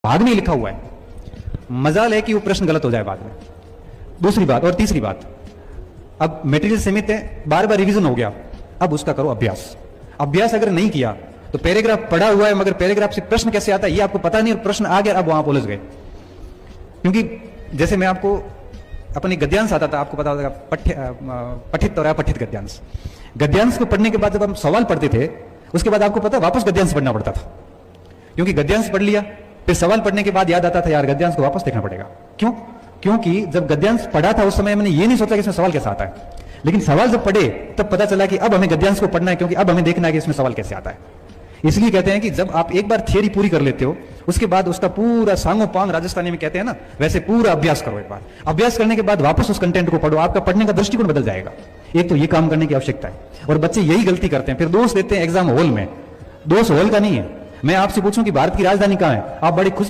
भाग नहीं लिखा हुआ है, मजाल है कि वो प्रश्न गलत हो जाए बाद में। दूसरी बात और तीसरी बात, अब मटेरियल सीमित है, बार बार रिवीजन हो गया, अब उसका करो अभ्यास। अभ्यास अगर नहीं किया तो पैराग्राफ पढ़ा हुआ है मगर पैराग्राफ से प्रश्न कैसे आता है ये आपको पता नहीं, और प्रश्न आ गया अब वहां उलझ गए। क्योंकि जैसे मैं आपको अपनी गद्यांश आता था, आपको पता होगा पठित और अपठित गद्यांश। गद्यांश को पढ़ने के बाद जब हम सवाल पढ़ते थे उसके बाद आपको पता वापस गद्यांश पढ़ना पड़ता था, क्योंकि गद्यांश पढ़ लिया फिर सवाल पढ़ने के बाद याद आता था यार गद्यांश को वापस देखना पड़ेगा। क्यों? क्योंकि जब गद्यांश पढ़ा था उस समय मैंने ये नहीं सोचा कि इसमें सवाल कैसा आता है, लेकिन सवाल जब पढ़े तब पता चला कि अब हमें गद्यांश को पढ़ना है, क्योंकि अब हमें देखना है कि इसमें सवाल कैसे आता है। इसलिए कहते हैं कि जब आप एक बार थियरी पूरी कर लेते हो उसके बाद उसका पूरा सांगो पांग, राजस्थानी में कहते हैं ना, वैसे पूरा अभ्यास करो। एक बार अभ्यास करने के बाद वापस उस कंटेंट को पढ़ो, आपका पढ़ने का दृष्टिकोण बदल जाएगा। एक तो ये काम करने की आवश्यकता है। और बच्चे यही गलती करते हैं, फिर दोष देते हैं एग्जाम हॉल में। दोष हॉल का नहीं है। मैं आपसे पूछूं कि भारत की राजधानी कहां है, आप बड़ी खुशी